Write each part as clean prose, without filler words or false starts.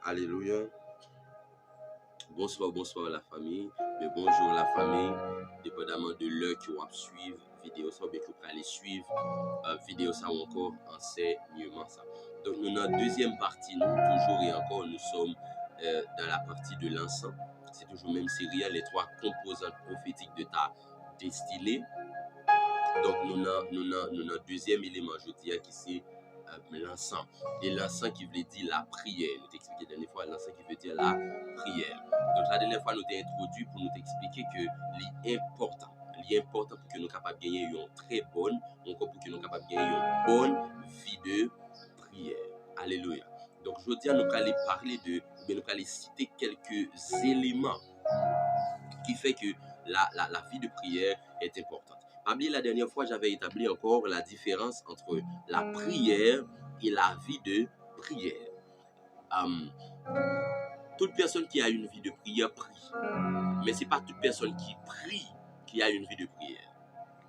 Alléluia. Bonsoir, bonsoir la famille. Mais bonjour la famille. Dépendamment de l'heure que vous suivre vidéo ça, ou bien que vous allez suivre vidéo ça ou encore enseignement ça. Donc nous dans la deuxième partie, nous toujours et encore nous sommes dans la partie de l'encens. C'est toujours même série, les trois composantes prophétiques de ta destinée. Donc nous avons deuxième élément, je dirais, qui c'est l'encens. Et l'encens qui veut dire la prière. Nous t'expliquer la dernière fois l'encens qui veut dire la prière. Donc la dernière fois nous t'ai introduit pour nous t'expliquer que l'important pour que nous capables de gagner une très bonne, encore pour que nous capables de gagner une bonne vie de prière. Alléluia. Donc je dis nous allons parler de, ou bien nous allons citer quelques éléments qui fait que la vie de prière est importante. Parmi la dernière fois, j'avais établi encore la différence entre la prière et la vie de prière. Toute personne qui a une vie de prière prie. Mais ce n'est pas toute personne qui prie qui a une vie de prière.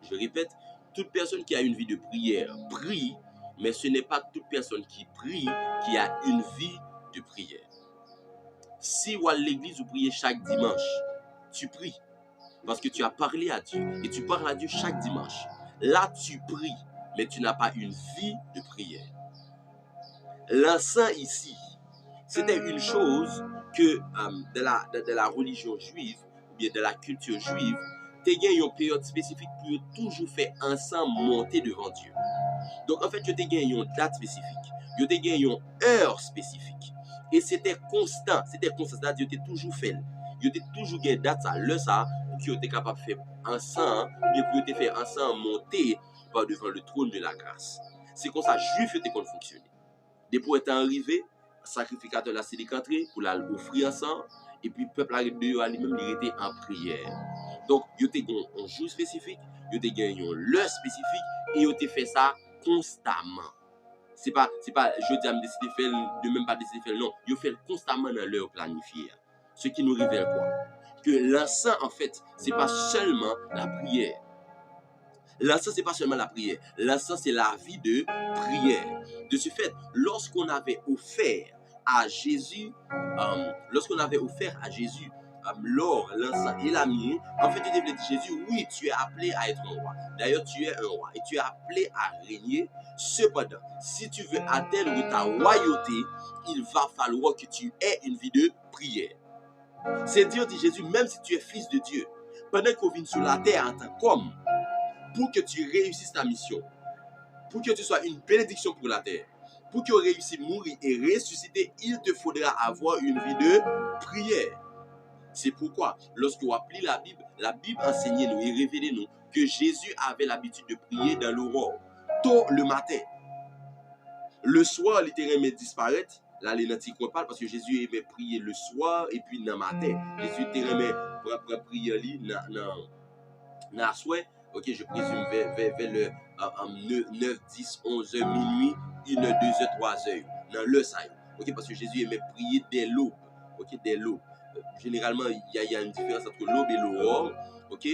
Je répète, toute personne qui a une vie de prière prie, mais ce n'est pas toute personne qui prie qui a une vie de prière. Si vous allez à l'église, vous priez chaque dimanche, tu pries. Parce que tu as parlé à Dieu et tu parles à Dieu chaque dimanche. Là, tu pries, mais tu n'as pas une vie de prière. L'encens ici, c'était une chose que de la religion juive, ou bien de la culture juive, tu as une période spécifique pour toujours faire encens monter devant Dieu. Donc en fait, tu as une date spécifique, tu as une heure spécifique. Et c'était constant, c'est-à-dire que tu as toujours fait. Tu as toujours une date, l'heure ça, qui était capable de faire ensemble, bien pour te faire ensemble monter par devant le trône de la grâce. C'est comme ça juif était qu'on fonctionnait. Depuis être arrivé, sacrificateur la s'est décanté pour l'offrir ensemble et puis peuple a lui-même il était en prière. Donc il y a un jour spécifique, il y a une l'heure spécifique et il a fait ça constamment. C'est pas je dis à me décider faire de même pas décider faire non, il fait constamment dans l'heure planifiée. Ce qui nous révèle quoi? Que l'encens, en fait, ce n'est pas seulement la prière. L'encens, ce n'est pas seulement la prière. L'encens, c'est la vie de prière. De ce fait, lorsqu'on avait offert à Jésus, l'or, l'encens et la myrrhe, en fait, il devait dire Jésus, oui, tu es appelé à être un roi. D'ailleurs, tu es un roi et tu es appelé à régner. Cependant, si tu veux atteindre ta royauté, il va falloir que tu aies une vie de prière. C'est dire, dit Jésus, même si tu es fils de Dieu, pendant qu'on vient sur la terre en tant qu'homme, pour que tu réussisses ta mission, pour que tu sois une bénédiction pour la terre, pour que tu réussisses à mourir et ressusciter, il te faudra avoir une vie de prière. C'est pourquoi, lorsque vous appelez la Bible enseigne nous et révèle nous que Jésus avait l'habitude de prier dans l'aurore, tôt le matin. Le soir, littéralement disparaître. Là, les nantis parle parce que Jésus aimait prier le soir et puis dans le matin. Jésus aimait prier dans la soirée. Ok, je présume vers le 9, 10, 11 heures, minuit, 1 heure, 2 heures, 3 heures. Dans le ça. Ok, parce que Jésus aimait prier dès l'aube. Ok, dès l'aube. Généralement, il y a une différence entre l'aube et l'aurore. Ok,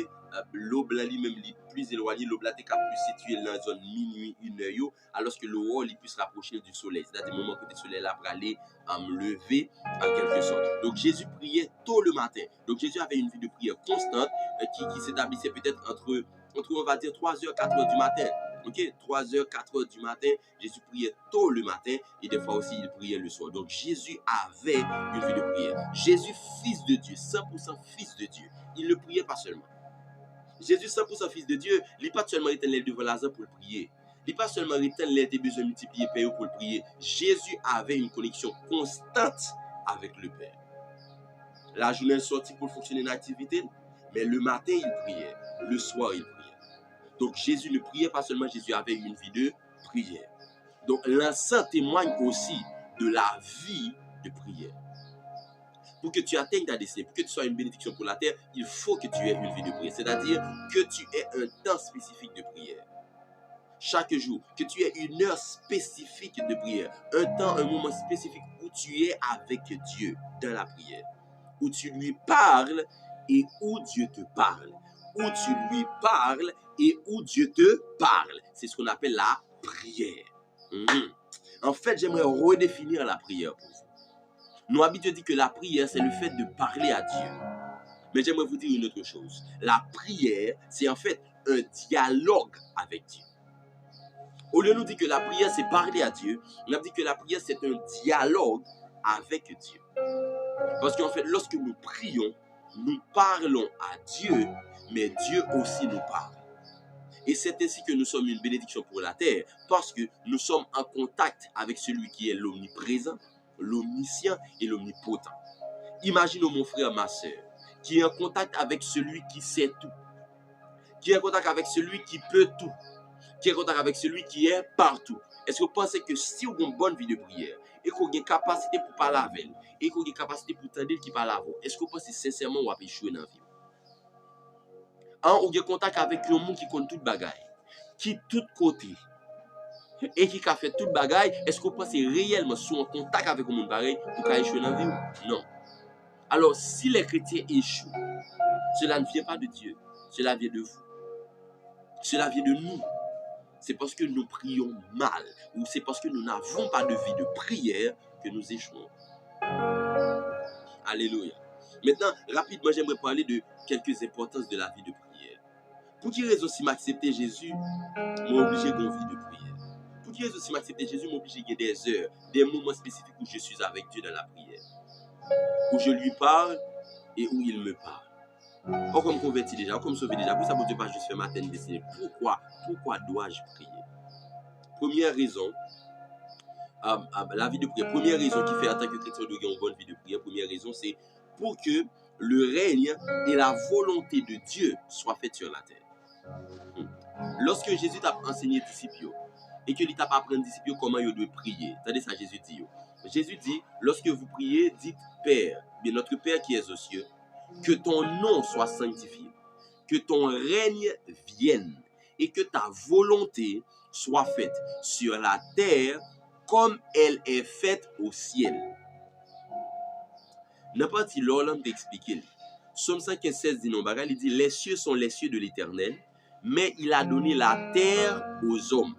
l'aube là lui-même est plus éloigné, l'aube là est plus situé dans la zone minuit, 1 heure, alors que l'aurore est plus rapproché du soleil. C'est-à-dire le moment que le soleil là pour aller lever en quelque sorte. Donc Jésus priait tôt le matin. Donc Jésus avait une vie de prière constante qui s'établissait peut-être entre on va dire 3h, 4h du matin. Ok, 3h, 4h du matin, Jésus priait tôt le matin et des fois aussi il priait le soir. Donc Jésus avait une vie de prière. Jésus, fils de Dieu, 100% fils de Dieu, il ne priait pas seulement. Jésus, 100% fils de Dieu, il n'est pas seulement éternel devant Lazare pour le prier. Il n'est pas seulement éternel des besoins multipliés pour le prier. Jésus avait une connexion constante avec le Père. La journée est sortie pour fonctionner dans l'activité, mais le matin il priait, le soir il priait. Donc Jésus ne priait pas seulement, Jésus avait une vie de prière. Donc l'encens témoigne aussi de la vie de prière. Pour que tu atteignes ta destinée, pour que tu sois une bénédiction pour la terre, il faut que tu aies une vie de prière. C'est-à-dire que tu aies un temps spécifique de prière. Chaque jour, que tu aies une heure spécifique de prière. Un temps, un moment spécifique où tu es avec Dieu dans la prière. Où tu lui parles et où Dieu te parle. Où tu lui parles et où Dieu te parle. C'est ce qu'on appelle la prière. En fait, j'aimerais redéfinir la prière pour vous. Nous habitués dit que la prière, c'est le fait de parler à Dieu. Mais j'aimerais vous dire une autre chose. La prière, c'est en fait un dialogue avec Dieu. Au lieu de nous dire que la prière, c'est parler à Dieu, on a dit que la prière, c'est un dialogue avec Dieu. Parce qu'en fait, lorsque nous prions, nous parlons à Dieu, mais Dieu aussi nous parle. Et c'est ainsi que nous sommes une bénédiction pour la terre, parce que nous sommes en contact avec celui qui est l'omniprésent, l'omniscient et l'omnipotent. Imaginons mon frère, ma soeur, qui est en contact avec celui qui sait tout, qui est en contact avec celui qui peut tout, qui est en contact avec celui qui est partout. Est-ce que vous pensez que si vous avez une bonne vie de prière, et que vous avez une capacité pour parler avec elle, et que vous avez une capacité pour entendre qui parle avec vous, est-ce que vous pensez sincèrement que vous avez échoué dans la vie? Ou avez contact avec un monde qui connaît tout bagaille, qui tout côté, et qui a fait tout bagaille, est-ce que vous pensez réellement sur un contact avec un monde pareil pour échouer dans la vie? Non. Alors, si les chrétiens échouent, cela ne vient pas de Dieu, cela vient de vous. Cela vient de nous. C'est parce que nous prions mal, ou c'est parce que nous n'avons pas de vie de prière que nous échouons. Alléluia. Maintenant, rapidement, j'aimerais parler de quelques importances de la vie de prière. Pour qui raison si m'accepter Jésus, m'obliger à une vie de prière? Pour qui raison si m'accepter Jésus, m'obliger à des heures, des moments spécifiques où je suis avec Dieu dans la prière, où je lui parle et où il me parle? Ou comme converti déjà, ou comme sauvé déjà, pour ça, mon Dieu, pas juste faire matin destiné. Pourquoi dois-je prier? Première raison, la vie de prière. Première raison qui fait en tant que chrétien de gagner une bonne vie de prière, première raison, c'est pour que le règne et la volonté de Dieu soient faites sur la terre. Lorsque Jésus t'a enseigné aux disciples et que il t'a appris aux disciples comment ils doivent prier, attendez ça, Jésus dit. Jésus dit, lorsque vous priez, dites Père, bien notre Père qui est aux cieux, que ton nom soit sanctifié, que ton règne vienne et que ta volonté soit faite sur la terre comme elle est faite au ciel. N'importe qui l'homme d'expliquer. Somme 5:16 dit non, il dit les cieux sont les cieux de l'Éternel, mais il a donné la terre aux hommes.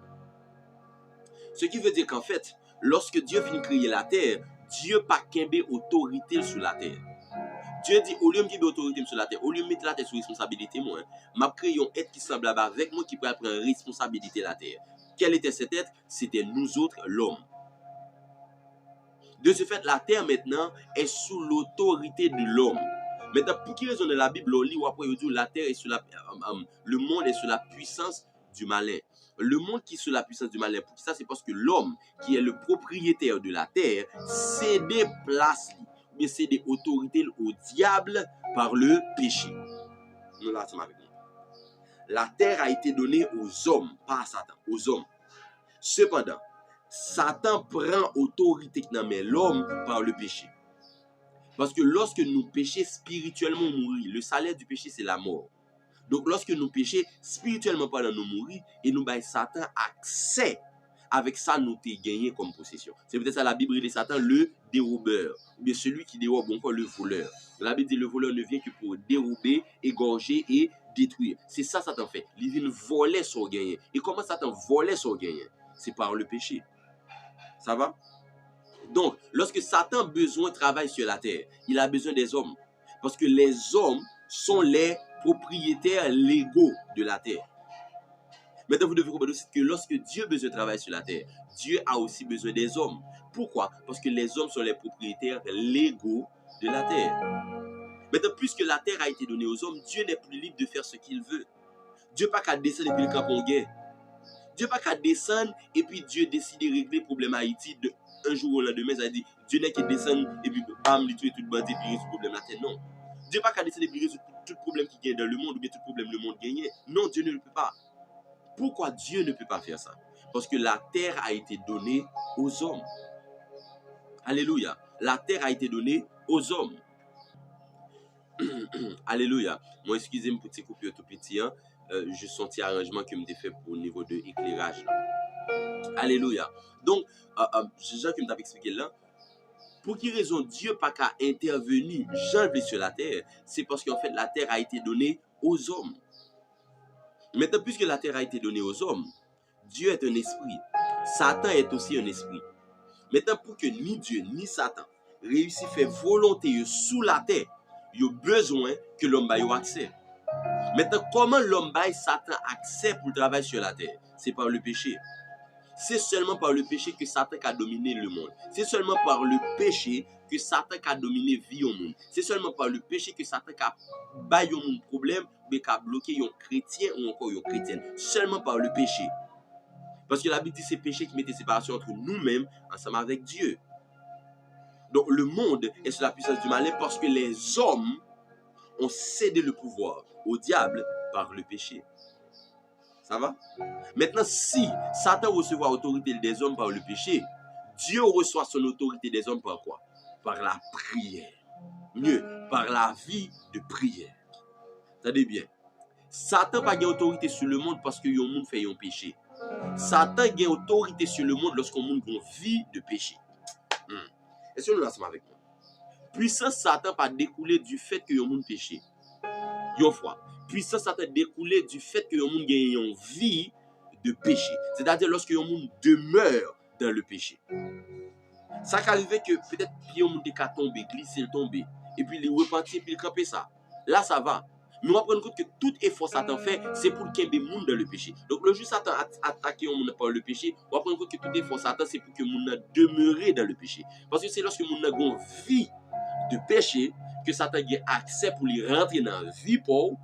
Ce qui veut dire qu'en fait, lorsque Dieu finit de créer la terre, Dieu pas qu'embé autorité sur la terre. Dieu dit, au lieu de me autorité sur la terre, au lieu de mettre la terre sous responsabilité, moi, m'a créé un être qui semblable avec moi qui peut prendre responsabilité de la terre. Quel était cet être? C'était nous autres, l'homme. De ce fait, la terre maintenant est sous l'autorité de l'homme. Maintenant, pour qui raison de la Bible, on lit ou après, on dit la terre est sous le monde est sous la puissance du malin. Le monde qui est sous la puissance du malin, pour ça, c'est parce que l'homme qui est le propriétaire de la terre cède place, mais c'est des autorités au diable par le péché. Nous là, avec nous. La terre a été donnée aux hommes, pas à Satan, aux hommes. Cependant, Satan prend autorité dans l'homme par le péché. Parce que lorsque nous péchons spirituellement mourir, le salaire du péché c'est la mort. Donc lorsque nous péchons spirituellement parlant nous mourir et nous baillons Satan accès, avec ça nous t'ai gagné comme possession. C'est peut-être ça la Bible dit Satan le dérobeur, ou bien celui qui dérobe encore le voleur. La Bible dit le voleur ne vient que pour dérober, égorger et détruire. C'est ça Satan fait. Il vient voler son gain. Et comment Satan volait son gain? C'est par le péché. Ça va? Donc, lorsque Satan a besoin de travail sur la terre, il a besoin des hommes. Parce que les hommes sont les propriétaires légaux de la terre. Maintenant, vous devez comprendre aussi que lorsque Dieu a besoin de travail sur la terre, Dieu a aussi besoin des hommes. Pourquoi? Parce que les hommes sont les propriétaires légaux de la terre. Maintenant, puisque la terre a été donnée aux hommes, Dieu n'est plus libre de faire ce qu'il veut. Dieu n'a pas qu'à descendre et puis le camp en guerre. Dieu n'a pas qu'à descendre et puis Dieu décide de régler le problème Haïti de un jour au lendemain. Ça veut dire Dieu n'est qu'à descendre et puis bam, il tue tout le bandit et puis résout le problème la terre. Non. Dieu n'a pas qu'à descendre et puis résoudre tout problème qui gagne dans le monde ou bien tout problème le monde gagne. Non, Dieu ne le peut pas. Pourquoi Dieu ne peut pas faire ça? Parce que la terre a été donnée aux hommes. Alléluia. La terre a été donnée aux hommes. Alléluia. Moi, excusez-moi pour ces coupures tout petit. Hein. Je senti arrangement que me fait pour le niveau de éclairage. Alléluia. Donc, Jean qui m'a expliqué là, pour quelle raison Dieu pas qu'à intervenir jamais sur la terre? C'est parce qu'en fait, la terre a été donnée aux hommes. Maintenant, puisque la terre a été donnée aux hommes, Dieu est un esprit. Satan est aussi un esprit. Maintenant, pour que ni Dieu ni Satan réussi à faire volonté sous la terre, il a besoin que l'homme ait accès. Maintenant, comment l'homme ait Satan accès pour travailler sur la terre? C'est par le péché. C'est seulement par le péché que Satan a dominé le monde. C'est seulement par le péché que Satan a dominé la vie au monde. C'est seulement par le péché que Satan a baillé au monde problème, mais a bloqué un chrétien ou encore une chrétienne. Seulement par le péché. Parce que la Bible dit que c'est le péché qui mettait séparation entre nous-mêmes ensemble avec Dieu. Donc le monde est sous la puissance du malin parce que les hommes ont cédé le pouvoir au diable par le péché. Ça va? Maintenant, si Satan reçoit l'autorité des hommes par le péché, Dieu reçoit son autorité des hommes par quoi? Par la prière. Mieux, par la vie de prière. Attendez bien. Satan n'a pas autorité sur le monde parce que le monde fait un péché. Satan a autorité sur le monde lorsqu'on monde a une vie de péché. Est-ce que nous sommes avec moi? Puissance Satan pas découlé du fait que le monde péché. Une fois. Puissance Satan découlé du fait que le monde gagne une vie de péché. C'est-à-dire lorsque le monde demeure dans le péché. Ça qui arrive que peut-être que le monde est tombé, glisser, tomber, et puis il repentir, puis il camper ça. Là, ça va. Mais on va prendre compte que tout effort Satan fait, c'est pour qu'il y ait des gens dans le péché. Donc le jour Satan attaque le monde par le péché, on va prendre compte que tout effort Satan, c'est pour que le monde demeure dans le péché. Parce que c'est lorsque le monde a une vie de péché que Satan a accès pour lui rentrer dans la vie pauvre,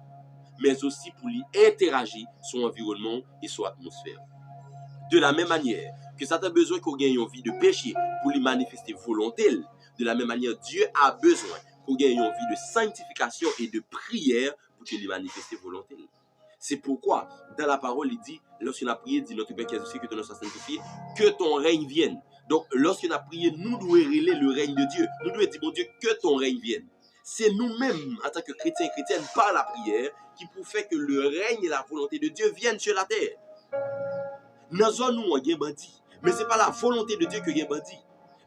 mais aussi pour lui interagir sur l'environnement et sur l'atmosphère. De la même manière que Satan a besoin qu'on gagne une vie de péché pour lui manifester volonté, de la même manière, Dieu a besoin qu'on gagne une vie de sanctification et de prière pour qu'il lui manifeste volonté. C'est pourquoi, dans la parole, il dit, lorsqu'on a prié, dit notre Père qui est aux cieux, que ton nom soit sanctifié, que ton règne vienne. Donc, lorsqu'on a prié, nous devons relayer le règne de Dieu. Nous devons dire, mon Dieu, que ton règne vienne. C'est nous-mêmes, en tant que chrétiens et chrétiennes, par la prière, qui pour faire que le règne et la volonté de Dieu viennent sur la terre. Dans la zone où on a un bandit, mais ce n'est pas la volonté de Dieu que y a un bandit.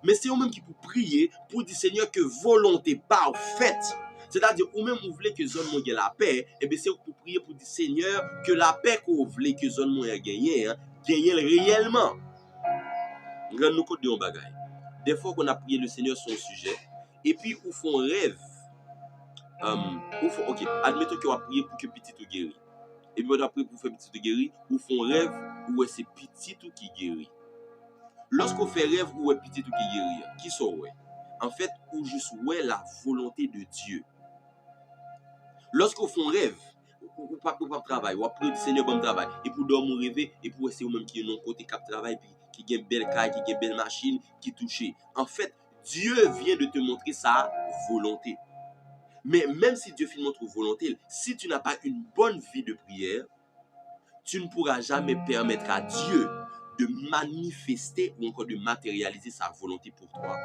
Mais c'est eux-mêmes qui pour prier, pour dire Seigneur que volonté parfaite. C'est-à-dire, ou même vous voulez que zone ait la paix, et bien c'est pour prier pour dire Seigneur que la paix que vous voulez que zone ait gagné, gagne réellement. Nous compte de un bagage. Des fois qu'on a prié le Seigneur sur un sujet, et puis ou font rêve. Ok, admettons qu'on a prié pour que petit ou guéri. Et puis on a prié pour faire petit ou guéri, ou font rêve où c'est petit ou qui guérit. Lorsqu'on fait rêve où est petit ou qui guérit, qui sont ouais? En fait, ou juste ouais la volonté de Dieu. Lorsqu'on fait rêve, ou pas travail, ou après le Seigneur bon travail, et pour dormir rêver, et pour essayer même qui est non côté cap travail, puis qui a une belle caille, qui a une belle machine, qui touche. En fait, Dieu vient de te montrer sa volonté. Mais même si Dieu montre volonté, si tu n'as pas une bonne vie de prière, tu ne pourras jamais permettre à Dieu de manifester ou encore de matérialiser sa volonté pour toi.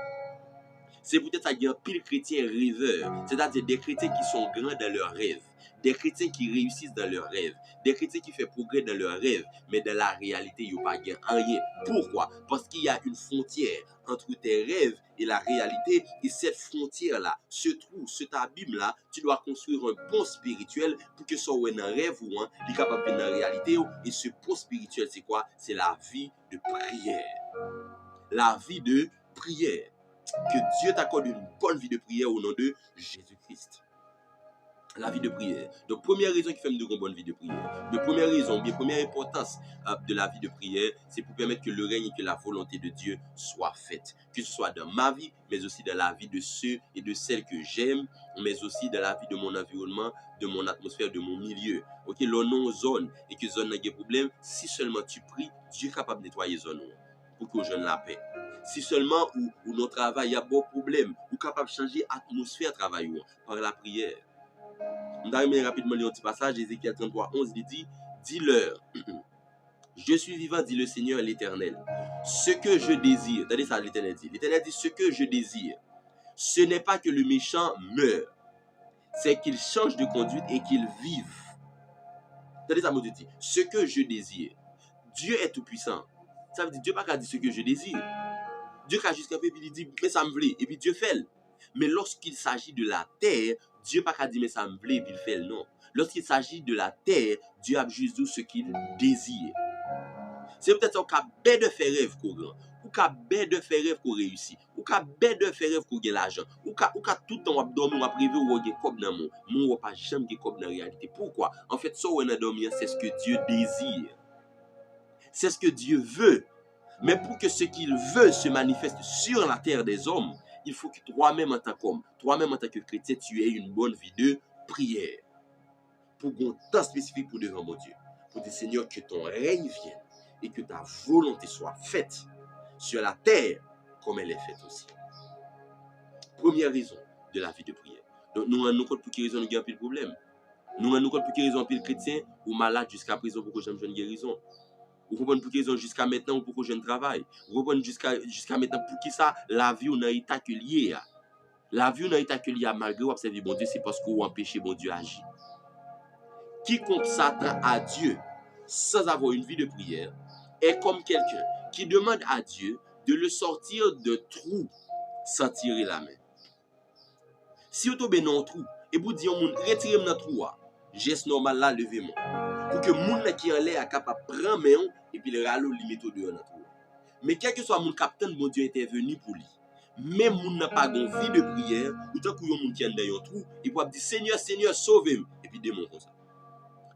C'est peut-être ça qu'il y a un pile chrétien rêveur, c'est-à-dire des chrétiens qui sont grands dans leurs rêves, des chrétiens qui réussissent dans leurs rêves, des chrétiens qui font progrès dans leurs rêves, mais dans la réalité, ils n'ont pas gagné rien. Pourquoi? Parce qu'il y a une frontière entre tes rêves et la réalité, et cette frontière-là, ce trou, cet abîme-là, tu dois construire un pont spirituel pour que ce soit un rêve ou il est capable de la réalité. Et ce pont spirituel, c'est quoi? C'est la vie de prière. La vie de prière. Que Dieu t'accorde une bonne vie de prière au nom de Jésus-Christ. La vie de prière. Donc, première raison qui fait une bonne vie de prière. De première raison, bien première importance de la vie de prière, c'est pour permettre que le règne et que la volonté de Dieu soit faite. Que ce soit dans ma vie, mais aussi dans la vie de ceux et de celles que j'aime, mais aussi dans la vie de mon environnement, de mon atmosphère, de mon milieu. Ok, l'on non zone et que zone n'a pas de problème. Si seulement tu pries, Dieu est capable de nettoyer zone pour que je ne la paix. Si seulement où notre travail, il y a bon problème, ou capable de changer l'atmosphère de travail par la prière. On va remettre rapidement le petit passage, Ézéchiel 33, 11, il dit, dis-leur, je suis vivant, dit le Seigneur l'Éternel. Ce que je désire, attendez ça, l'Éternel dit, ce que je désire, ce n'est pas que le méchant meure, c'est qu'il change de conduite et qu'il vive. Attendez ça, mon Dieu dit, ce que je désire, Dieu est tout puissant. Ça veut dire, Dieu n'a pas dit ce que je désire. Dieu a juste un peu et il dit, mais ça me plaît, et puis Dieu fait. Mais lorsqu'il s'agit de la terre, Dieu n'a pas dit, mais ça me plaît, et puis il fait. Non. Lorsqu'il s'agit de la terre, Dieu a juste dit ce qu'il désire. C'est peut-être un cas de faire rêve, ou ou ka ben de faire rêve qu'on réussit, ou ka ben de faire rêve qu'on gagne l'argent, ou ka tout le temps dormir ou rêver ou gagne comme dans mon pas jamais gagne comme dans la réalité. Pourquoi? En fait, ça on a dormir, c'est ce que Dieu désire. C'est ce que Dieu veut. Mais pour que ce qu'il veut se manifeste sur la terre des hommes, il faut que toi-même en tant qu'homme, toi-même en tant que chrétien, tu aies une bonne vie de prière. Pour un temps spécifique pour devant mon Dieu. Pour dire, Seigneur, que ton règne vienne et que ta volonté soit faite sur la terre comme elle est faite aussi. Première raison de la vie de prière. Donc, nous rendons compte pour quelle raison nous avons plus de problème. Nous rendons compte pour quelle raison plus de chrétiens ou malades jusqu'à présent pour que j'aime une guérison. Vous comprenez pour quelle raison jusqu'à maintenant ou pour que je ne travaille. Vous comprenez jusqu'à maintenant pour qui ça la vie ou dans l'état que lié. La vie ou dans l'état que lié malgré vous observez bon Dieu, c'est parce que vous empêchez bon Dieu d'agir. Quiconque s'attend à Dieu sans avoir une vie de prière est comme quelqu'un qui demande à Dieu de le sortir de trou sans tirer la main. Si vous tombez dans un trou et vous dites retirez-moi dans le trou, geste normal là, levez-moi. Pour que les gens qui en l'air sont capables de prendre main et puis le râleau limite au dehors dans le trou. Mais quel que soit mon capitaine, mon Dieu intervenu pour lui. Même si n'a pas de vie de prière, ou tant que vous qui est dans un trou, il peut dire Seigneur, Seigneur, sauve-moi. Et puis démon comme ça.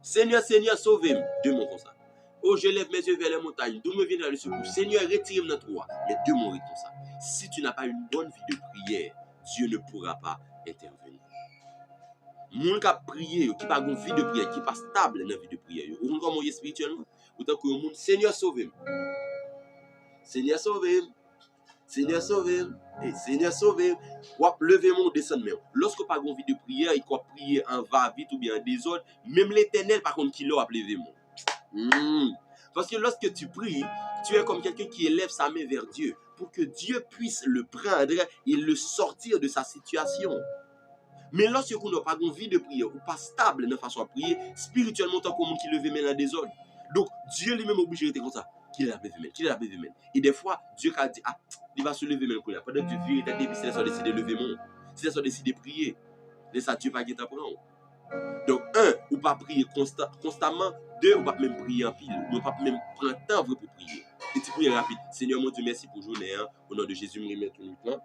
Seigneur, Seigneur, sauve-moi. Démon comme ça. Oh, je lève mes yeux vers les montagnes. D'où me vient le secours. Seigneur, retire-moi dans le trou. Mais démon comme ça. Si tu n'as pas une bonne vie de prière, Dieu ne pourra pas intervenir. Moun qui a prié, qui n'a pas une vie de prière, qui n'est pas stable dans la vie de prière, ou moun comme spirituellement, ou tant que moun, Seigneur, sauve-moi. Seigneur, sauve-moi. Seigneur, sauve-moi. Seigneur, sauve-moi. Ou levez-moi ou descendez-moi. Lorsque vous n'avez pas une vie de prière, il faut prier en va-vite ou bien en désordre, même l'Éternel, par contre, qui l'a levez-moi. Parce que lorsque tu pries, tu es comme quelqu'un qui élève sa main vers Dieu pour que Dieu puisse le prendre et le sortir de sa situation. Mais lorsque vous n'avez pas une vie de prière ou pas stable dans la façon de prier, spirituellement, tant que monde qui lève main dans désordre. Donc, Dieu lui-même est obligé d'être comme ça. Qu'il a levé main. Et des fois, Dieu a dit, ah, il va se lever main. Pendant que Dieu vit, il a décidé de lever main. C'est ça, décidé de prier. C'est ça, Dieu va guetter prendre. Donc, un, ou pas prier constamment. Deux, ou pas même prier en pile. Ou pas même prendre temps pour prier. Petit prière rapide. Seigneur mon Dieu, merci pour la journée. Au nom de Jésus, je me remets tout le temps.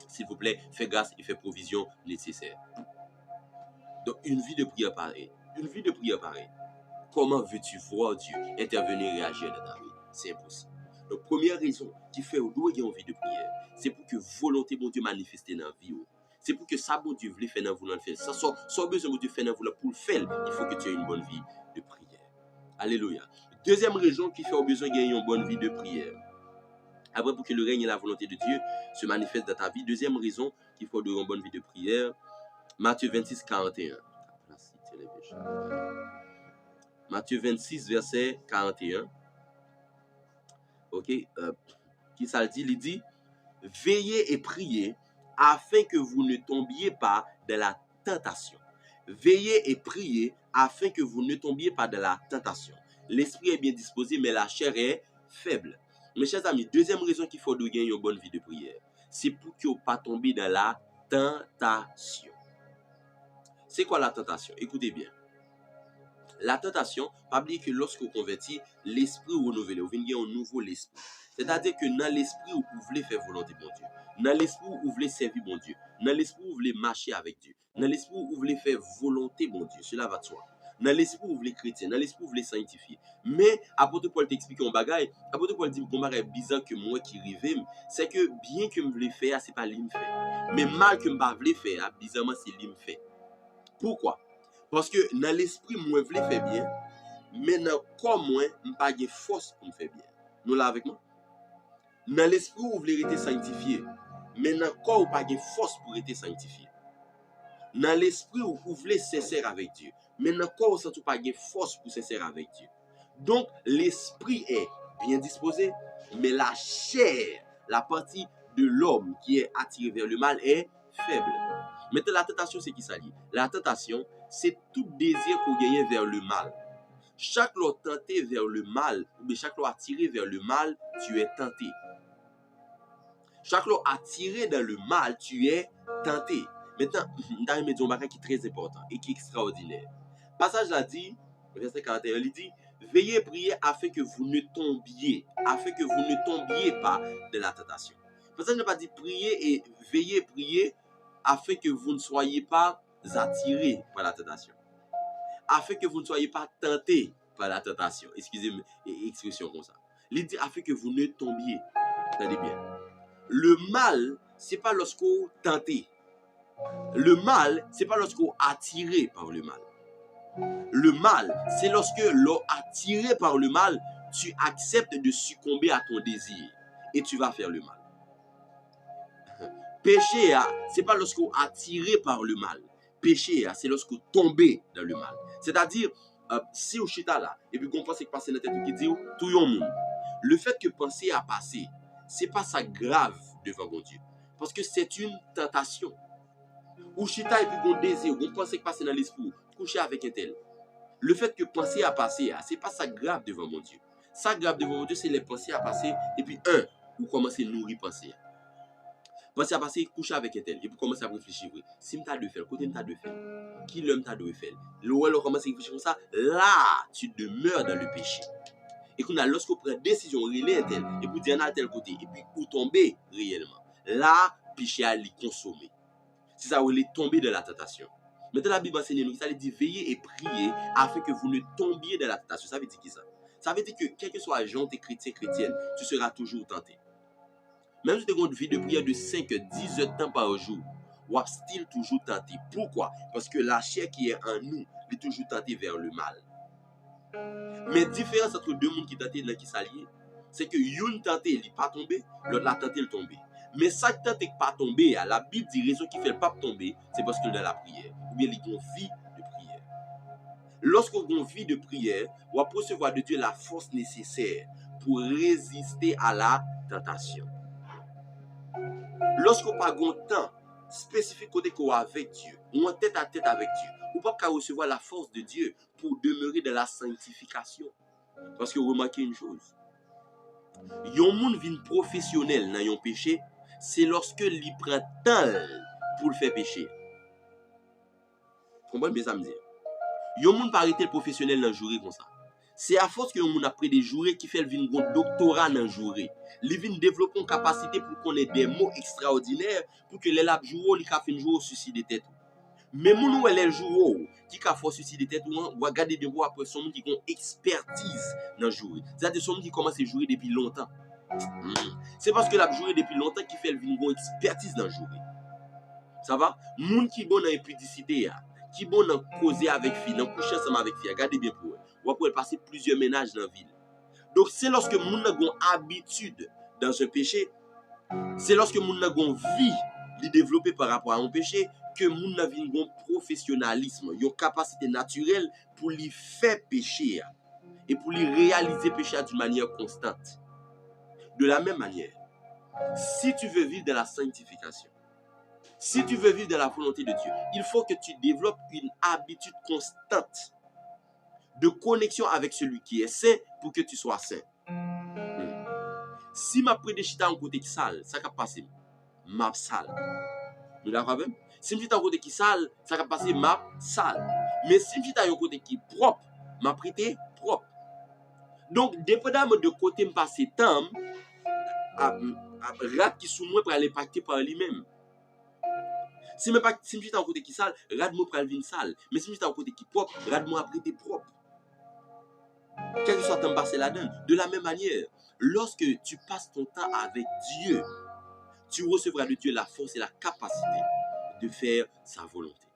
S'il vous plaît, fais grâce et fais provision nécessaire. Donc, une vie de prière pareille. Une vie de prière pareille. Comment veux-tu voir Dieu intervenir et agir dans ta vie? C'est impossible. Donc, première raison qui fait au doigt une vie de prière, c'est pour que volonté mon Dieu manifeste dans la vie. C'est pour que ça, mon Dieu, veut faire dans vous le faire. Ça, soit besoin mon Dieu faire dans vous pour le faire, il faut que tu aies une bonne vie de prière. Alléluia. Deuxième raison qui fait au besoin de gagner une bonne vie de prière. Après, pour que le règne et la volonté de Dieu se manifestent dans ta vie. Deuxième raison qu'il faut une bonne vie de prière. Matthieu 26, 41. Matthieu 26, verset 41. Ok. Qui ça le dit? Il dit, veillez et priez afin que vous ne tombiez pas dans la tentation. Veillez et priez afin que vous ne tombiez pas dans la tentation. L'esprit est bien disposé, mais la chair est faible. Mes chers amis, deuxième raison qu'il faut gagner une bonne vie de prière, c'est pour que vous ne pas tomber dans la tentation. C'est quoi la tentation? Écoutez bien. La tentation, pas oublier que lorsque vous convertissez, l'esprit vous renouvelez, vous venez un nouveau l'esprit. C'est-à-dire que dans l'esprit, vous voulez faire volonté de Dieu. Dans l'esprit, vous voulez servir bon Dieu. Dans l'esprit, vous voulez marcher avec Dieu. Dans l'esprit, vous voulez faire volonté bon Dieu. Cela va de soi. Dans l'esprit, vous voulez chrétien. Dans l'esprit, vous voulez sanctifier. Mais, apôtre Paul t'explique un bagage. Apôtre Paul dit que c'est bizarre que moi qui rêve, c'est que bien que je voulais faire, ce n'est pas lui me fait. Mais mal que je ne voulais faire, bizarrement, c'est lui me fait. Pourquoi? Parce que dans l'esprit, moi, je voulais faire bien. Mais dans le corps, moi, je n'ai pas de force pour me faire bien. Nous là avec moi? Dans l'esprit, vous voulez être sanctifié. Mais dans le corps, vous n'avez pas de force pour être sanctifié. Dans l'esprit, vous voulez sincère avec Dieu. Mais dans le corps, vous n'avez pas de force pour sincère avec Dieu. Donc, l'esprit est bien disposé. Mais la chair, la partie de l'homme qui est attirée vers le mal est faible. Maintenant, la tentation, c'est qui ça dit? La tentation, c'est tout désir qu'on gagne vers le mal. Chaque fois tenté vers le mal, ou bien chaque fois attiré vers le mal, tu es tenté. Chaque fois attiré dans le mal, tu es tenté. Maintenant, il y a un bagage qui est très important et qui est extraordinaire. Passage là dit, verset 41, il dit, Veillez et priez afin que vous ne tombiez pas dans la tentation. Parce que ne pas dire prier et veillez et prier afin que vous ne soyez pas attirés par la tentation. Afin que vous ne soyez pas tentés par la tentation. Excusez-moi, expression comme ça. Il dit afin que vous ne tombiez. Attendez bien. Le mal, c'est pas lorsqu'on tenté. Le mal, c'est pas lorsqu'on attiré par le mal. Le mal, c'est lorsque l'on attiré par le mal, tu acceptes de succomber à ton désir et tu vas faire le mal. Péché, c'est pas lorsqu'on attiré par le mal. Péché, c'est lorsqu'on tombé dans le mal. C'est-à-dire, si on chita là, et puis qu'on pense que passer dans la tête qui dit tout le monde, le fait que penser à passer, c'est pas ça grave devant mon Dieu. Parce que c'est une tentation. Ou chita et puis qu'on désire, qu'on pense que passer dans l'esprit, coucher avec un tel. Le fait que penser à passer, c'est pas ça grave devant mon Dieu. Ça grave devant mon Dieu, c'est les pensées à passer, et puis vous commencez à nourrir penser. Penser à passer, coucher avec un tel, et puis commencer à réfléchir. Si m'ta de faire, côté m'ta de faire, qui l'homme t'a de faire. L'on commence à réfléchir comme ça, là, tu demeures dans le péché. Et qu'on a lorsqu'on prend décision, relais tel, et puis dire à tel côté, et puis où tomber réellement. Là, péché à l'y consommer. C'est ça où il est tombé dans la tentation. Maintenant, la Bible enseigne nous, ça veut dire veiller et prier afin que vous ne tombiez dans la tentation. Ça veut dire qui ça? Ça veut dire que quel que soit agent, t'es chrétien, chrétienne, tu seras toujours tenté. Même si tu as une vie de prière de 5, 10 heures de temps par jour, ou still toujours tenté. Pourquoi? Parce que la chair qui est en nous est toujours tentée vers le mal. Mais la différence entre deux mondes qui tentent et qui s'allient, c'est que une tenté, il n'est pas tombé, l'autre l'a tenté, il tombe. Mais ça qui tente pas tomber, la Bible dit raison qui fait le pas tomber, c'est parce qu'il est dans la prière. Ou bien il y a une vie de prière. Lorsqu'on a une vie de prière, on va recevoir de Dieu la force nécessaire pour résister à la tentation. Lorsqu'on n'a pas de temps spécifique côté qu'on a avec Dieu, ou en tête à tête avec Dieu, on ne peut pas recevoir la force de Dieu pour demeurer dans la sanctification. Parce que remarquez une chose, yon moun vin professionnel dans yon péché, c'est lorsque il prend temps pour le faire pécher. Comprenez bien ça me dire? Yon moun pas arrêter le professionnel dans jouer comme ça. C'est à force que yon moun a pris des jouets qui fait le vin gon doctorat dans jouer. Li vin développer une capacité pour connaître des mots extraordinaires pour que les lab jouer, li ka fin jouer au suicide de tête. Mais moun ou les jouer qui ka fait suicide de tête ou regarder de voir après son moun qui ont expertise dans jouer. C'est-à-dire son moun qui commence à jouer depuis longtemps. C'est parce que l'a joué depuis longtemps qui fait le vin gon expertise dans jouer. Ça va? Moun qui bon dans impudicité, qui bon dans causer avec fille, dans coucher ensemble avec fille, regardez bien pour eux. Ou pour passer plusieurs ménages dans la ville. Donc c'est lorsque moun a une habitude dans un péché, c'est lorsque moun a une vie li développer par rapport à un péché que moun a un professionnalisme, une capacité naturelle pour lui faire pécher et pour lui réaliser péché d'une manière constante. De la même manière, si tu veux vivre dans la sanctification, si tu veux vivre dans la volonté de Dieu, il faut que tu développes une habitude constante de connexion avec celui qui est saint pour que tu sois saint. Si ma près de chita en côté qui sale, ça va passer map sale. Nous d'accord même? Si je suis en côté qui sale, ça va passer map sale. Mais si je suis en côté qui propre, ma prêté propre. Donc dépendamment de côté me passer temps, rat qui sous moi pour aller impacter par lui-même. Si je suis en côté qui sale, rat moi pour aller sale. Mais si je suis en côté qui propre, rat moi prêter propre. Quel que soit ton passé là-dedans. De la même manière, lorsque tu passes ton temps avec Dieu, tu recevras de Dieu la force et la capacité de faire sa volonté.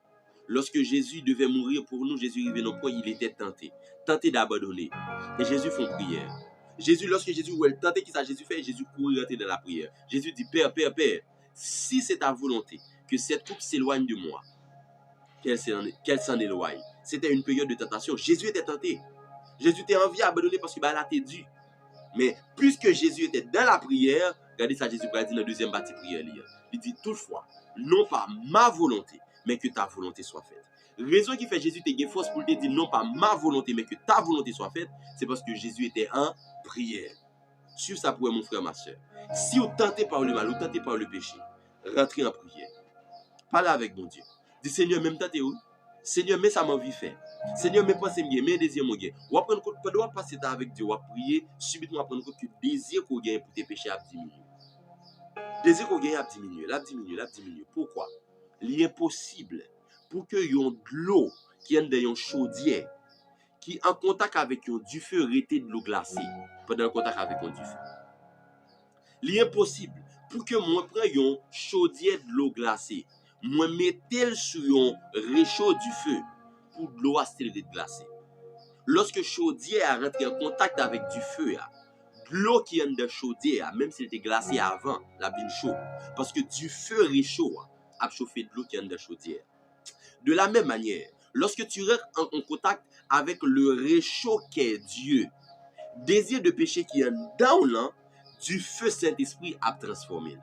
Lorsque Jésus devait mourir pour nous, Jésus arrivait dans le point, il était tenté. Tenté d'abandonner. Et Jésus fait une prière. Lorsque Jésus voulait tenter, qu'est-ce que Jésus fait? Jésus courait rentrer dans la prière. Jésus dit, Père, si c'est ta volonté que cette coupe s'éloigne de moi, qu'elle s'en éloigne. C'était une période de tentation. Jésus était tenté. Jésus était envie d'abandonner parce que là, t'es dû. Mais puisque Jésus était dans la prière, regardez ça, Jésus dit dans la deuxième partie de prière. Il dit toutefois, non pas ma volonté, mais que ta volonté soit faite. Raison qui fait Jésus te force pour te dire non pas ma volonté, mais que ta volonté soit faite, c'est parce que Jésus était en prière. Sur ça pour mon frère, ma soeur. Si vous tentez par le mal, vous tentez par le péché, rentrez en prière. Parlez avec mon Dieu. Dis Seigneur, même tentez où? Seigneur, mais ça m'a envie faire. Seigneur, mais pensez bien, mais désir mon gain. Ou apprendre compte, pendant que passer avec Dieu, ou prier, subitement apprendre compte que le désir qu'on gagne pour tes péchés a diminué. Désir qu'on gagne a diminué, l'a diminué, l'a diminué. Pourquoi? Il est impossible pour que yon de l'eau qui est dans une chaudière, qui en contact avec yon du feu rete de l'eau glacée, pendant contact avec yon du feu. Il est impossible pour que moi prenne yon chaudière de l'eau glacée, moi mette sur yon réchaud du feu pour de l'eau à glacée. Lorsque chaudière rentre en contact avec du feu, l'eau qui est dans chaudière, même si elle était glacée avant, la bien chaud, parce que du feu réchaud a chauffé de l'eau qui est dans chaudière. De la même manière, lorsque tu rentres en contact avec le réchaud qu'est Dieu, désir de péché qui est dans là, du feu Saint-Esprit a transformé.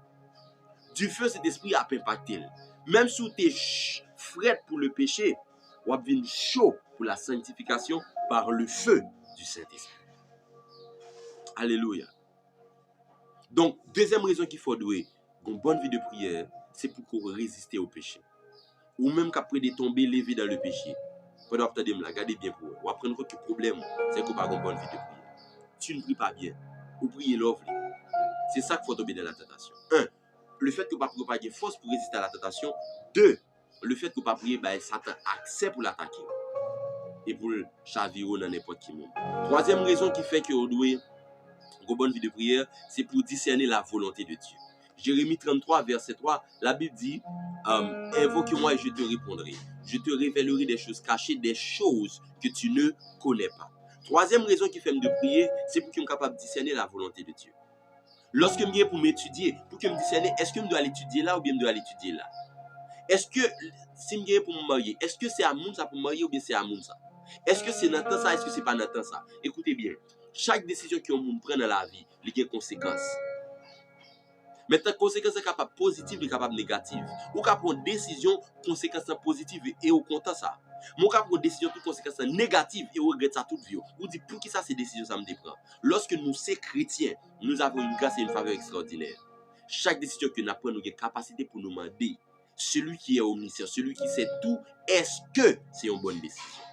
Du feu Saint-Esprit a impacté. Même si tu es frais pour le péché, ou bien chaud pour la sanctification par le feu du Saint-Esprit. Alléluia. Donc, deuxième raison qu'il faut douer une bonne vie de prière, c'est pour résister au péché. Ou même qu'après de tomber, lever dans le péché. Pendant que tu regardez bien pour eux. Ou apprendre que le problème, c'est qu'on n'a pas une bonne vie de prière. Tu ne pries pas bien. Ou prier l'offre. C'est ça qu'il faut tomber dans la tentation. 1. Le fait que tu ne pas de force pour résister à la tentation. 2. Le fait que tu ne pas prier, ben, Satan accès pour l'attaquer. Et pour le chavirer dans n'importe qui monde. Troisième raison qui fait que on doit une bonne vie de prière, c'est pour discerner la volonté de Dieu. Jérémie 33, verset 3, la Bible dit, invoque-moi et je te répondrai. Je te révélerai des choses cachées, des choses que tu ne connais pas. Troisième raison qui fait de prier, c'est pour que je sois capable de discerner la volonté de Dieu. Lorsque je viens pour m'étudier, pour que je me discerne, est-ce que je dois l'étudier là ou bien je dois l'étudier là? Est-ce que, si je viens pour me marier, est-ce que c'est à moun ça pour me marier ou bien c'est à moun ça? Est-ce que c'est dans temps ça, est-ce que c'est pas dans temps ça? Écoutez bien, chaque décision que vous prenez dans la vie, il y a des conséquences. Maintenant, conséquences sont capables positives et capables négatives. Ou qu'à prendre décision, conséquences positives et au content ça. Moi, qu'à prendre décision, toutes conséquences négatives et au regret ça toute vie. Ou dit, pour qui ça, ces décisions, ça me dépend. Lorsque nous sommes chrétiens, nous avons une grâce et une faveur extraordinaire. Chaque décision que nous prenons, nous avons une capacité pour nous demander, celui qui est omniscient, celui qui sait tout, est-ce que c'est une bonne décision?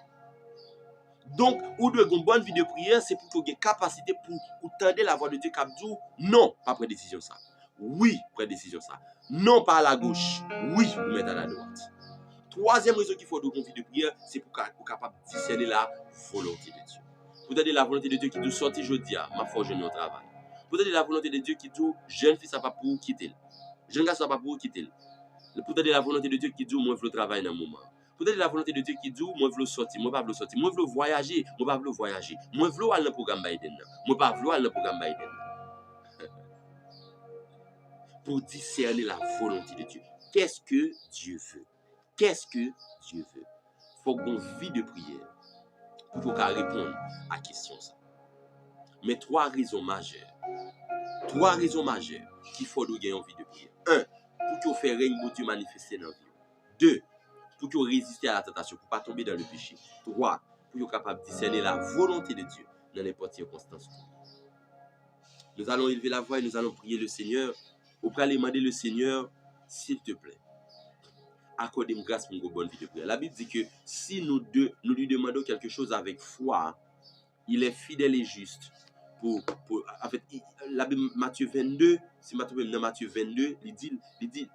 Donc, ou de une bonne vie de prière, c'est pour que vous ayez une capacité pour tendre la voix de Dieu qui dit non, pas prendre décision ça. Oui, prendre décision ça. Non, pas à la gauche. Oui, vous mettez à la droite. Troisième raison qu'il faut de une vie de prière, c'est pour être capable de discerner la volonté de Dieu. Pour donner la volonté de Dieu qui dit sortir jeudi, ma foi, je ne travaille. Pour donner la volonté de Dieu qui dit jeune fille, ça va pour quitter. Jeune garçon, ça va pour quitter. Pour donner la volonté de Dieu qui dit moi, je veux travailler dans un moment. Pour donner la volonté de Dieu qui dit moi, je veux sortir, moi, je veux sortir. Moi, je veux voyager, moi, je veux voyager. Moi, je veux aller dans le programme Biden. Moi, je veux aller dans le programme Biden. Pour discerner la volonté de Dieu. Qu'est-ce que Dieu veut? Qu'est-ce que Dieu veut? Il faut qu'on vie de prière pour qu'on répondre à la question. Mais trois raisons majeures qu'il faut nous gagner en vie de prière. 1. Pour qu'on fasse règne de Dieu manifester dans la vie. 2. Pour qu'on résiste à la tentation, pour ne pas tomber dans le péché. 3. Pour qu'on soit capable de discerner la volonté de Dieu dans n'importe quelle circonstance. Nous allons élever la voix et nous allons prier le Seigneur. Ou pour aller demander le Seigneur, s'il te plaît, accorde-moi grâce pour une bonne vie de prière. La Bible dit que si nous lui demandons quelque chose avec foi, il est fidèle et juste. En fait, la Bible, Matthieu 22, si dans Matthieu 22, il dit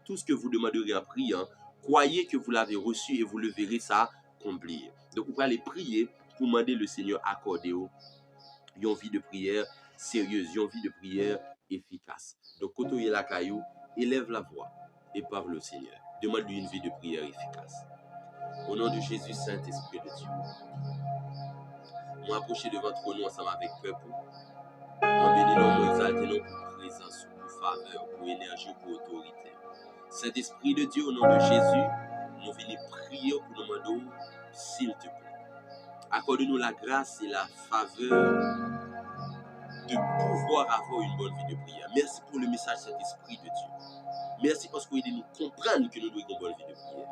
tout ce que vous demanderez en priant, croyez que vous l'avez reçu et vous le verrez s'accomplir. Donc, vous pouvez aller prier pour demander le Seigneur accorder une vie de prière sérieuse, une vie de prière efficace. Donc, quand tu es la caillou, élève la voix et parle au Seigneur. Demande-lui une vie de prière efficace. Au nom de Jésus, Saint-Esprit de Dieu. Moi, approcher devant ton nom ensemble avec peuple. Moi, bénis nous, moi, exalter nous pour présence, pour faveur, pour énergie, pour autorité. Saint-Esprit de Dieu, au nom de Jésus, nous venons prier pour nous demander, s'il te plaît. Accorde-nous la grâce et la faveur de pouvoir avoir une bonne vie de prière. Merci pour le message Saint-Esprit de Dieu. Merci parce que vous aidez nous comprendre que nous devons avoir une bonne vie de prière.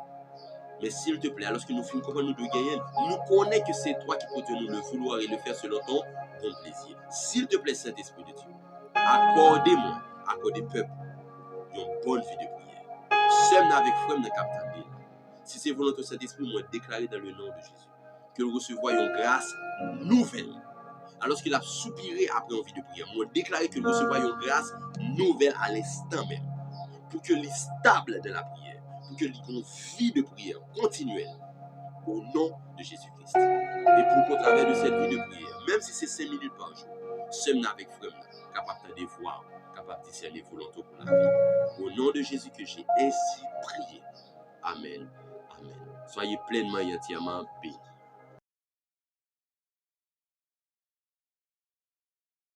Mais s'il te plaît, lorsque nous finissons comprendre nous devons gagner, nous connaissons que c'est toi qui peux nous le vouloir et le faire selon ton bon plaisir. S'il te plaît, Saint-Esprit de Dieu, accordez-moi, accordez peuple, une bonne vie de prière. Sème avec frère dans le capitaine. Si c'est volonté de Saint-Esprit, moi déclarer dans le nom de Jésus que nous recevons une grâce nouvelle. Alors qu'il a soupiré après une vie de prière, moi déclarer que nous recevons une grâce nouvelle à l'instant même. Pour que les stable de la prière, pour que les vie de prière continuelle au nom de Jésus-Christ. Et pour qu'au travers de cette vie de prière, même si c'est 5 minutes par jour, seulement avec frère, capable de voir, capable de discerner volonté pour la vie. Au nom de Jésus que j'ai ainsi prié. Amen. Amen. Soyez pleinement et entièrement bénis.